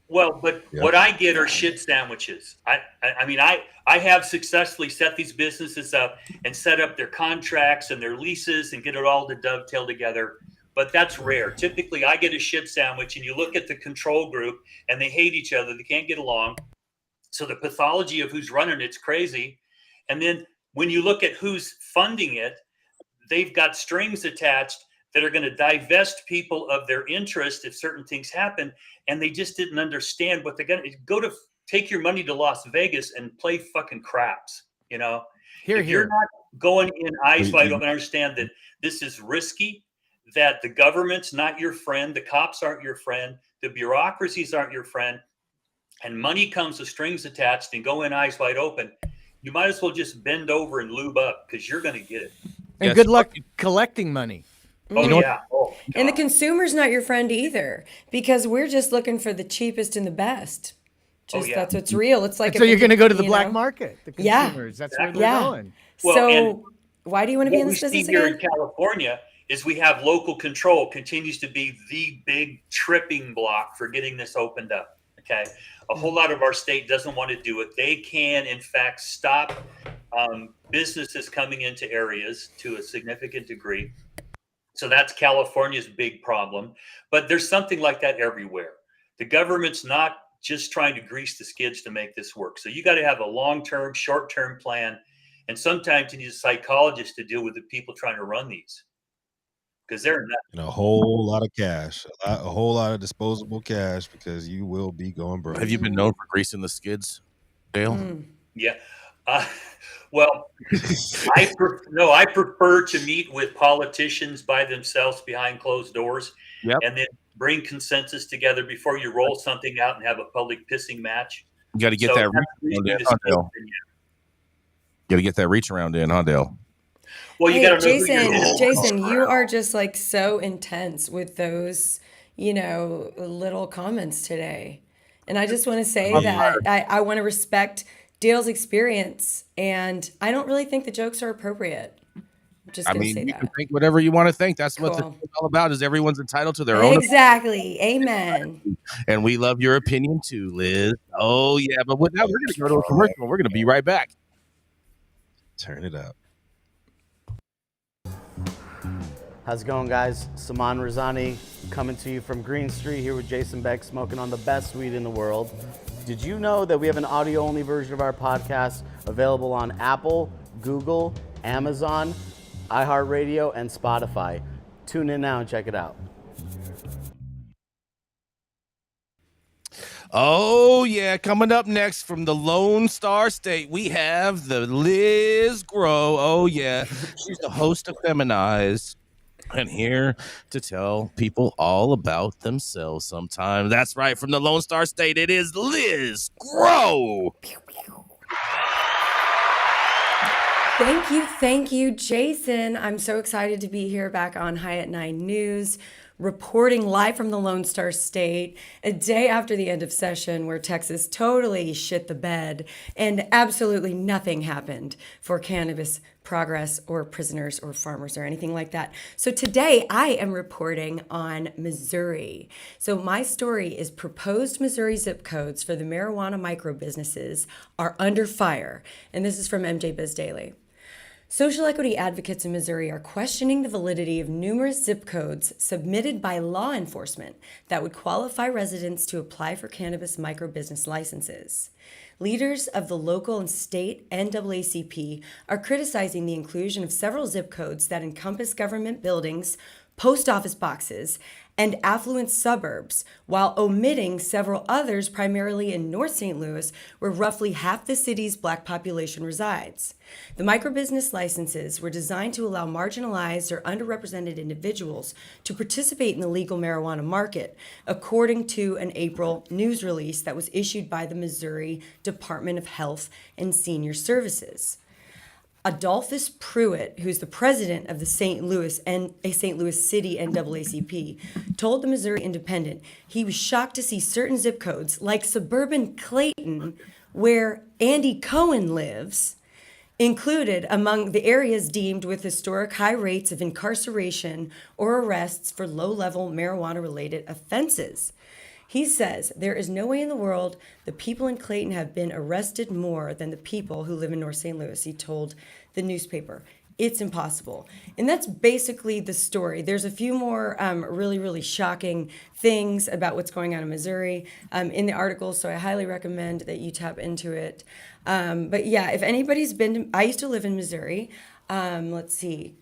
Well, but what I get are shit sandwiches. I mean, I have successfully set these businesses up and set up their contracts and their leases and get it all to dovetail together. But that's rare. Typically, I get a shit sandwich, and you look at the control group, and they hate each other. They can't get along. So the pathology of who's running it's crazy. And then when you look at who's funding it, they've got strings attached that are going to divest people of their interest if certain things happen. And they just didn't understand what they're going to take your money to Las Vegas and play fucking craps. You know, if you're not going in eyes wide open, understand that this is risky, that the government's not your friend. The cops aren't your friend. The bureaucracies aren't your friend. And money comes with strings attached, and go in eyes wide open. You might as well just bend over and lube up, because you're going to get it. And good luck collecting money. Oh, yeah. Oh, and the consumer's not your friend either, because we're just looking for the cheapest and the best. That's what's real. It's like, so you're going to go to the black market, the consumers. That's where they're going. Well, so why do you want to be in this business here again? in California is we have local control continues to be the big tripping block for getting this opened up. Okay. A whole lot of our state doesn't want to do it. They can, in fact, stop businesses coming into areas to a significant degree. So that's California's big problem. But there's something like that everywhere. The government's not just trying to grease the skids to make this work. So you got to have a long-term, short-term plan. And sometimes you need a psychologist to deal with the people trying to run these, because they're not. And a whole lot of cash, a whole lot of disposable cash, because you will be going broke. Have you been known for greasing the skids, Dale? Yeah. Well, I prefer to meet with politicians by themselves behind closed doors, and then bring consensus together before you roll something out and have a public pissing match. You got to get that reach around in, huh, Dale? You got to get that reach around in, huh, Dale? Well, you got to Jason, you are just like so intense with those, little comments today. And I just want to say that I want to respect Dale's experience, and I don't really think the jokes are appropriate. I'm just going to say you that. can think whatever you want to think. That's what it's all about, is everyone's entitled to their own. Exactly. Amen. And we love your opinion too, Liz. Oh, yeah. But with that, we're going to go to a commercial. We're going to be right back. Turn it up. How's it going, guys? Saman Razani coming to you from Green Street here with Jason Beck, smoking on the best weed in the world. Did you know that we have an audio-only version of our podcast available on Apple, Google, Amazon, iHeartRadio, and Spotify? Tune in now and check it out. Oh, yeah. Coming up next from the Lone Star State, we have the Liz Grow. Oh, yeah. She's the host of Feminize, and here to tell people all about themselves sometime. That's right. From the Lone Star State, it is Liz Grow. Thank you, Jason. I'm so excited to be here back on High at 9 News, reporting live from the Lone Star State, a day after the end of session where Texas totally shit the bed and absolutely nothing happened for cannabis progress or prisoners or farmers or anything like that. So today I am reporting on Missouri. So my story is proposed Missouri zip codes for the marijuana micro businesses are under fire. And this is from MJ Biz Daily. Social equity advocates in Missouri are questioning the validity of numerous zip codes submitted by law enforcement that would qualify residents to apply for cannabis microbusiness licenses. Leaders of the local and state NAACP are criticizing the inclusion of several zip codes that encompass government buildings, post office boxes, and affluent suburbs, while omitting several others primarily in North St. Louis, where roughly half the city's Black population resides. The microbusiness licenses were designed to allow marginalized or underrepresented individuals to participate in the legal marijuana market, according to an April news release that was issued by the Missouri Department of Health and Senior Services. Adolphus Pruitt, who's the president of the St. Louis City NAACP, told the Missouri Independent he was shocked to see certain zip codes, like suburban Clayton, where Andy Cohen lives, included among the areas deemed with historic high rates of incarceration or arrests for low-level marijuana-related offenses. He says there is no way in the world the people in Clayton have been arrested more than the people who live in North St. Louis, he told the newspaper. It's impossible. And that's basically the story. There's a few more really, really shocking things about what's going on in Missouri in the article, so I highly recommend that you tap into it. But yeah, if anybody's been I used to live in Missouri. Let's see,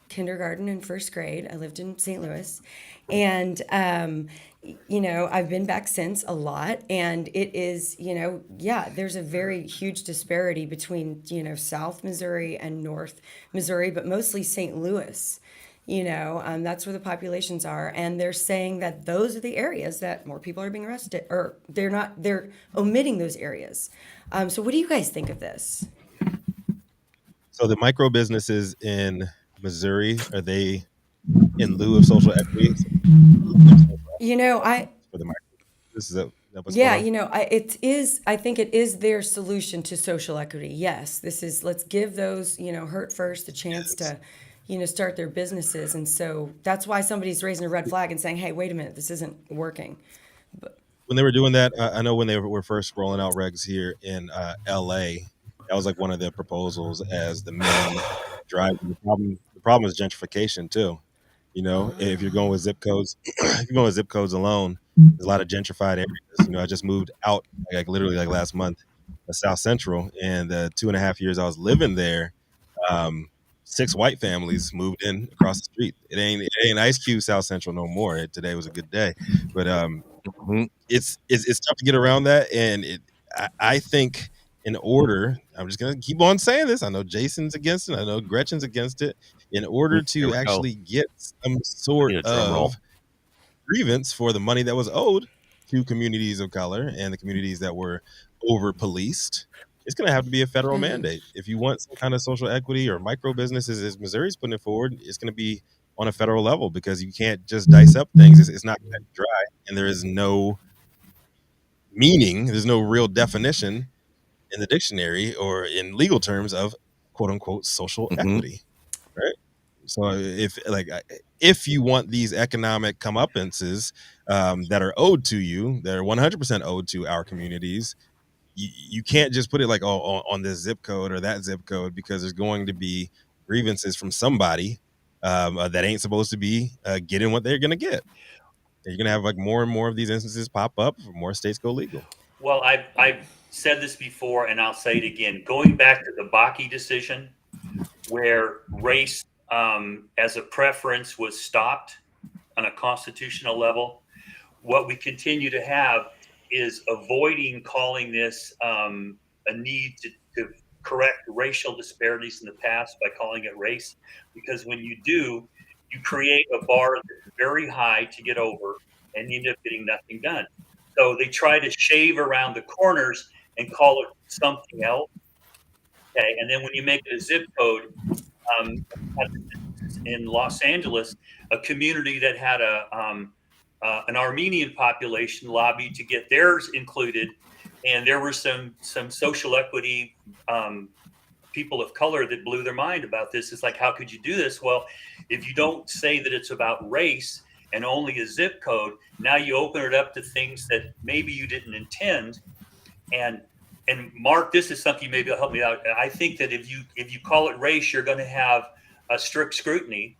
kindergarten and first grade. I lived in St. Louis. And I've been back since a lot, and it is, there's a very huge disparity between, South Missouri and North Missouri, but mostly St. Louis. That's where the populations are, and they're saying that those are the areas that more people are being arrested, or they're omitting those areas. So what do you guys think of this? So the micro businesses in Missouri, are they in lieu of social equity? For the micro, this is I think it is their solution to social equity. Yes, let's give those, hurt first a chance to, start their businesses. And so that's why somebody's raising a red flag and saying, hey, wait a minute, this isn't working. But when they were doing that, I know when they were first rolling out regs here in LA, that was like one of their proposals as the main drive. The problem is gentrification too. If you're going with zip codes, alone, there's a lot of gentrified areas. I just moved out literally last month, South Central, and the 2.5 years I was living there, 6 white families moved in across the street. It ain't Ice Cube South Central no more. Today was a good day, but it's tough to get around that, and I think in order, I'm just gonna keep on saying this. I know Jason's against it. I know Gretchen's against it. In order to actually get some sort of grievance for the money that was owed to communities of color and the communities that were over policed, it's going to have to be a federal mandate. If you want some kind of social equity or micro businesses, as Missouri's putting it forward, it's going to be on a federal level, because you can't just dice up things. It's not cut and dry, and there is no meaning. There's no real definition in the dictionary or in legal terms of quote unquote social equity. Right. So if you want these economic comeuppances that are owed to you, that are 100% owed to our communities, you can't just put it on this zip code or that zip code, because there's going to be grievances from somebody that ain't supposed to be getting what they're going to get. You're going to have more and more of these instances pop up. More states go legal. Well, I've said this before, and I'll say it again. Going back to the Bakke decision, where race as a preference was stopped on a constitutional level, what we continue to have is avoiding calling this a need to correct racial disparities in the past by calling it race, because when you do, you create a bar that's very high to get over, and you end up getting nothing done. So they try to shave around the corners and call it something else. Okay, and then when you make it a zip code, in Los Angeles, a community that had an Armenian population lobbied to get theirs included, and there were some social equity people of color that blew their mind about this. It's like, how could you do this? Well, if you don't say that it's about race and only a zip code, now you open it up to things that maybe you didn't intend. And and Mark, this is something maybe will help me out. I think that if you call it race, you're going to have a strict scrutiny,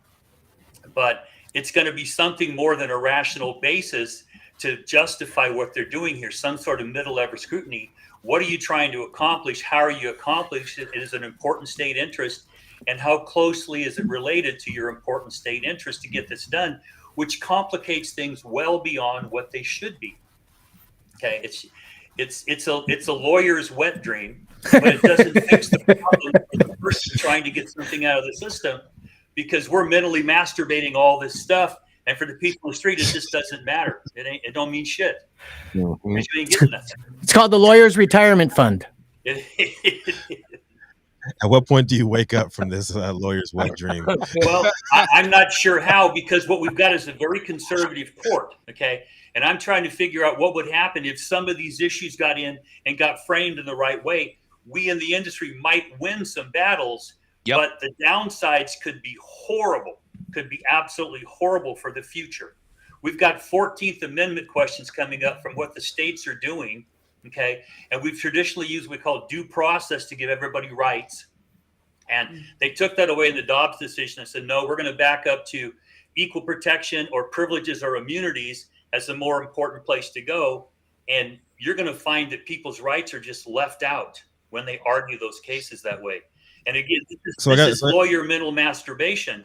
but it's going to be something more than a rational basis to justify what they're doing here. Some sort of middle level scrutiny. What are you trying to accomplish? How are you accomplishing it? It is an important state interest, and how closely is it related to your important state interest to get this done, which complicates things well beyond what they should be. Okay, it's a lawyer's wet dream, but it doesn't fix the problem for the person trying to get something out of the system, because we're mentally masturbating all this stuff, and for the people on the street, it just doesn't matter. It don't mean shit. Mm-hmm. You ain't getting nothing. It's called the lawyer's retirement fund. At what point do you wake up from this lawyer's wet dream? Well, I'm not sure how, because what we've got is a very conservative court, okay? And I'm trying to figure out what would happen if some of these issues got in and got framed in the right way. We in the industry might win some battles, but the downsides could be horrible, could be absolutely horrible for the future. We've got 14th Amendment questions coming up from what the states are doing, okay? And we've traditionally used what we call due process to give everybody rights. And they took that away in the Dobbs decision and said, no, we're going to back up to equal protection or privileges or immunities as a more important place to go. And you're going to find that people's rights are just left out when they argue those cases that way. And again, this is lawyer mental masturbation.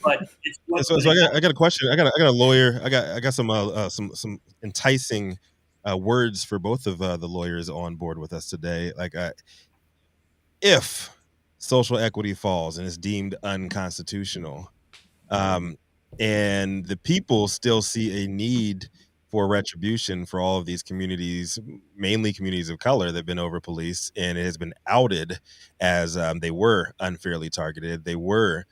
But I got a question. I got a lawyer. I got some enticing words for both of the lawyers on board with us today. Like, if social equity falls and is deemed unconstitutional, and the people still see a need for retribution for all of these communities, mainly communities of color, that have been over policed, and it has been outed as they were unfairly targeted. They were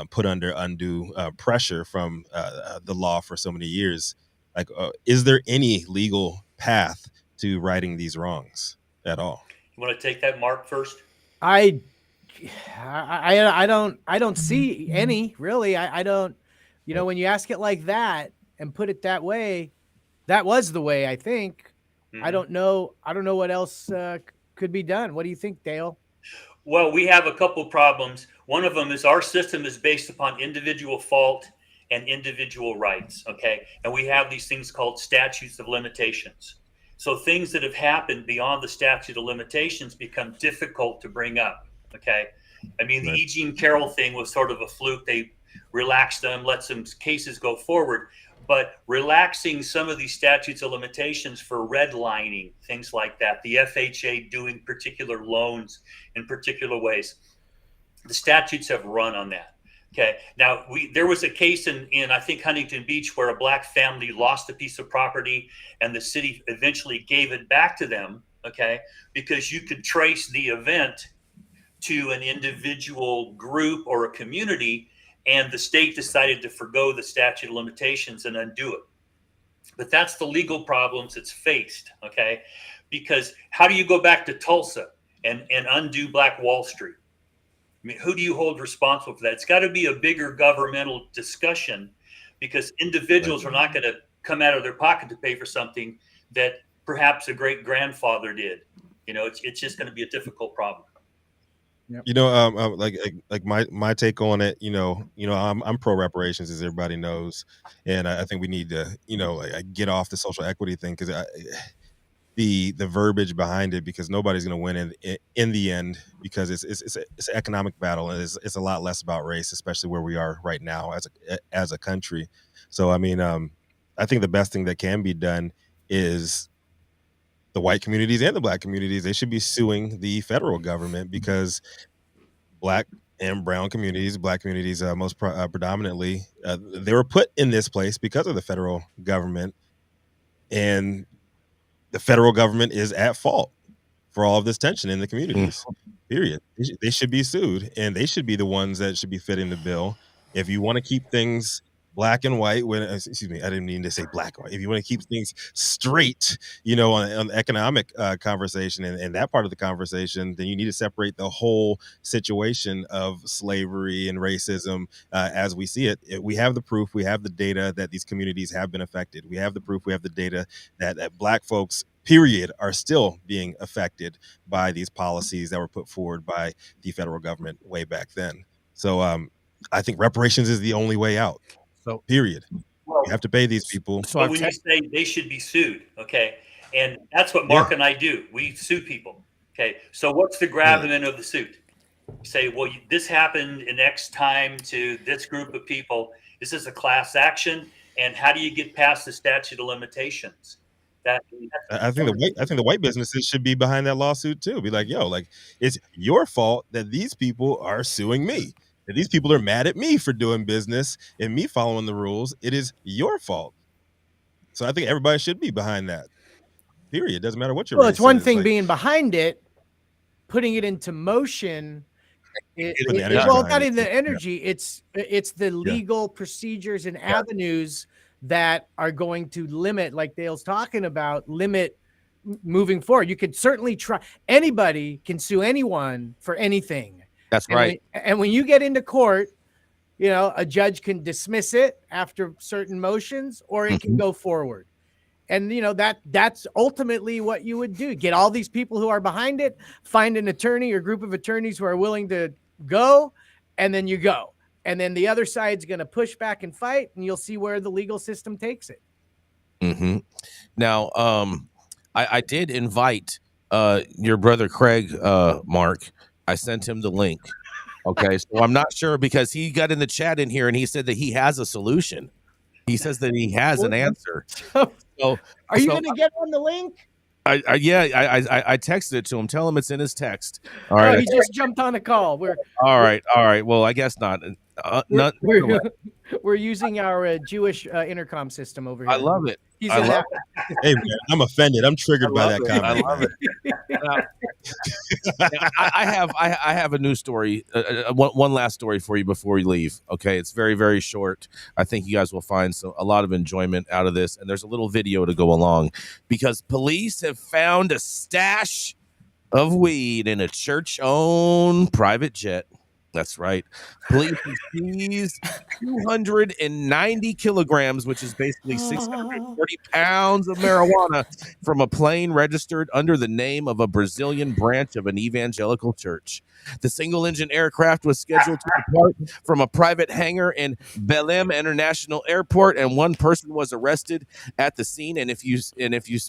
put under undue pressure from the law for so many years. Like, is there any legal path to righting these wrongs at all? You want to take that, Mark, first? I don't see any, really. I don't, when you ask it like that and put it that way, that was the way, I think. Mm-hmm. I don't know what else could be done. What do you think, Dale? Well, we have a couple problems. One of them is our system is based upon individual fault and individual rights, okay? And we have these things called statutes of limitations. So things that have happened beyond the statute of limitations become difficult to bring up, okay? I mean, the E. Jean Carroll thing was sort of a fluke. They relaxed them, let some cases go forward. But relaxing some of these statutes of limitations for redlining, things like that, the FHA doing particular loans in particular ways, the statutes have run on that. Okay. Now, there was a case in I think Huntington Beach where a black family lost a piece of property and the city eventually gave it back to them. Okay, because you could trace the event to an individual group or a community, and the state decided to forgo the statute of limitations and undo it. But that's the legal problems it's faced, okay? Because how do you go back to Tulsa and undo Black Wall Street? I mean, who do you hold responsible for that? It's got to be a bigger governmental discussion, because individuals are not going to come out of their pocket to pay for something that perhaps a great grandfather did. It's just going to be a difficult problem. Yep. Like my take on it, I'm pro reparations, as everybody knows, and I think we need to, get off the social equity thing, because the verbiage behind it, because nobody's going to win in the end, because it's an economic battle, and it's a lot less about race, especially where we are right now as a country. So I mean, I think the best thing that can be done is the white communities and the black communities, they should be suing the federal government, because black and brown communities, black communities most predominantly, they were put in this place because of the federal government, and the federal government is at fault for all of this tension in the communities, period. They should be sued, and they should be the ones that should be fitting the bill. If you want to keep things black and white, I didn't mean to say black and white. If you want to keep things straight, on the economic conversation and that part of the conversation, then you need to separate the whole situation of slavery and racism as we see it. We have the proof, we have the data that these communities have been affected. We have the proof, we have the data that black folks, period, are still being affected by these policies that were put forward by the federal government way back then. So I think reparations is the only way out. So period. Well, You have to pay these people. So but when you say they should be sued, okay, and that's what Mark and I do. We sue people. Okay, so what's the gravamen of the suit? You say, well, this happened in X time to this group of people. Is this a class action? And how do you get past the statute of limitations? I think the white businesses should be behind that lawsuit too. Be like, yo, like, it's your fault that these people are suing me. That these people are mad at me for doing business and me following the rules. It is your fault. So I think everybody should be behind that. Period. Doesn't matter what your race it's one is. thing like, being behind it, putting it into motion. Not in the energy. It's the legal procedures and avenues that are going to limit, like Dale's talking about, moving forward. You could certainly try. Anybody can sue anyone for anything. That's right. And when you get into court, a judge can dismiss it after certain motions, or it can go forward. And that's ultimately what you would do. Get all these people who are behind it, find an attorney or group of attorneys who are willing to go, and then you go. And then the other side's going to push back and fight, and you'll see where the legal system takes it. Mm-hmm. Now, I did invite your brother Craig, Mark. I sent him the link. Okay, so I'm not sure, because he got in the chat in here and he said that he has a solution. He says that he has an answer. So, are you going to get on the link? I texted it to him. Tell him it's in his text. All right. He just jumped on a call. All right. Well, I guess not. We're using our Jewish intercom system over here. I love it. Hey, man, I'm offended. I'm triggered by that comment. I love it. I have a news story. One last story for you before we leave. Okay, it's very, very short. I think you guys will find a lot of enjoyment out of this, and there's a little video to go along, because police have found a stash of weed in a church-owned private jet. That's right. Police seized 290 kilograms, which is basically 640 pounds of marijuana, from a plane registered under the name of a Brazilian branch of an evangelical church. The single-engine aircraft was scheduled to depart from a private hangar in Belém International Airport, and one person was arrested at the scene. And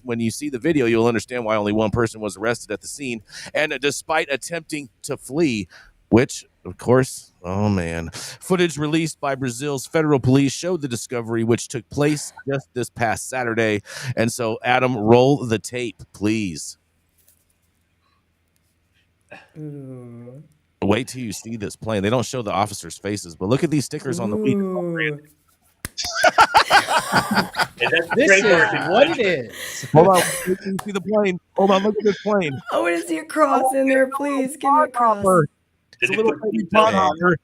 when you see the video, you'll understand why only one person was arrested at the scene. And despite attempting to flee, which, of course, oh man, footage released by Brazil's federal police showed the discovery, which took place just this past Saturday. And so, Adam, roll the tape, please. Wait till you see this plane. They don't show the officers' faces, but look at these stickers on the weed. This is what it is. Hold on, you see the plane. Hold on, look at this plane. I want to see a cross in there, please. Give me a cross. It's a little baby pot hopper.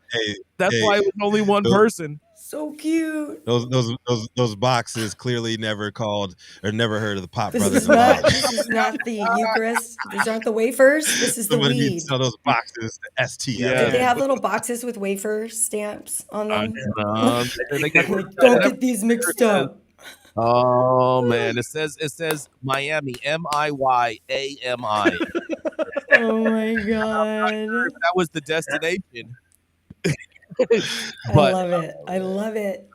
That's why it was only one person. So cute. Those boxes clearly never called or never heard of the Pot Brothers. This is not the Eucharist. These aren't the wafers. This is the weed. So those boxes, the ST. Did they have little boxes with wafer stamps on them? Don't get these mixed up. Oh man, it says Miami, MIYAMI. Oh my god, that was the destination. But, I love it.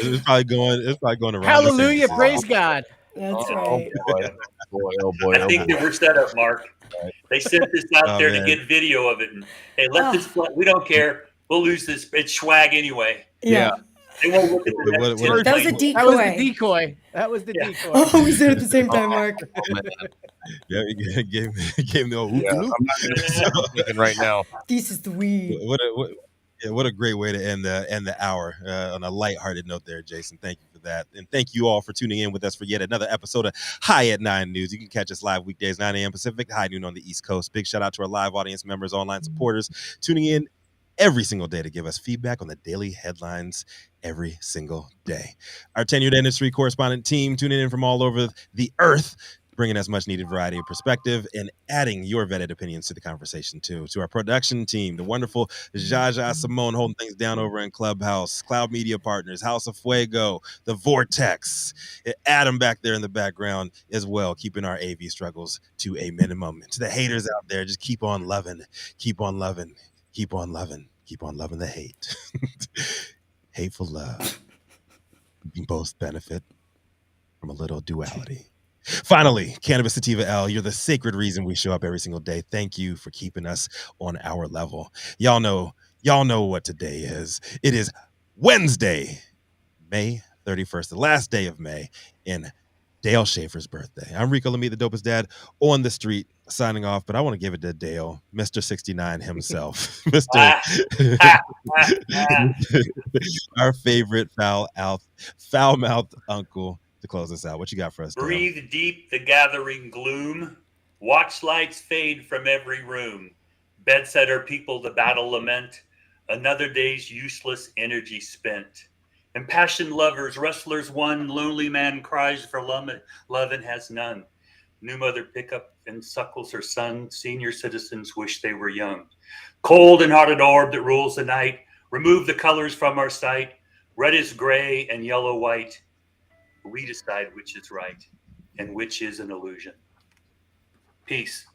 It's probably going around. Hallelujah, praise God. That's right. Oh boy. I think that we're set up, Mark. They sent this out there to get video of it, and hey, let this play. We don't care. We'll lose this. It's swag anyway. Yeah. They won't look at the that was a decoy. That was the decoy. Oh, we said it at the same time, Mark. Yeah, it gave me the I'm not thinking right now. This is the weed. What a great way to end the hour on a lighthearted note there, Jason. Thank you for that. And thank you all for tuning in with us for yet another episode of High at 9 News. You can catch us live weekdays, 9 a.m. Pacific, high noon on the East Coast. Big shout out to our live audience members, online supporters, tuning in every single day to give us feedback on the daily headlines every single day. Our tenured industry correspondent team tuning in from all over the earth. bringing us much needed variety of perspective and adding your vetted opinions to the conversation too. To our production team, the wonderful Jaja Simone holding things down over in Clubhouse, Cloud Media Partners, House of Fuego, the Vortex, Adam back there in the background as well, keeping our AV struggles to a minimum. To the haters out there, just keep on loving, keep on loving, keep on loving, keep on loving the hate. Hateful love. We can both benefit from a little duality. Finally, Cannabis Sativa L, you're the sacred reason we show up every single day. Thank you for keeping us on our level. Y'all know what today is. It is Wednesday, May 31st, the last day of May, and Dale Schaefer's birthday. I'm Rico Lamitte, the dopest dad on the street, signing off, but I want to give it to Dale, Mr. 69 himself. Our favorite foul-mouthed uncle to close us out. What you got for us, Dale? Breathe deep the gathering gloom. Watch lights fade from every room. Bedsetter people the battle lament. Another day's useless energy spent. Impassioned lovers, wrestlers one. Lonely man cries for love and has none. New mother pick up and suckles her son. Senior citizens wish they were young. Cold and hearted orb that rules the night. Remove the colors from our sight. Red is gray and yellow white. We decide which is right and which is an illusion. Peace.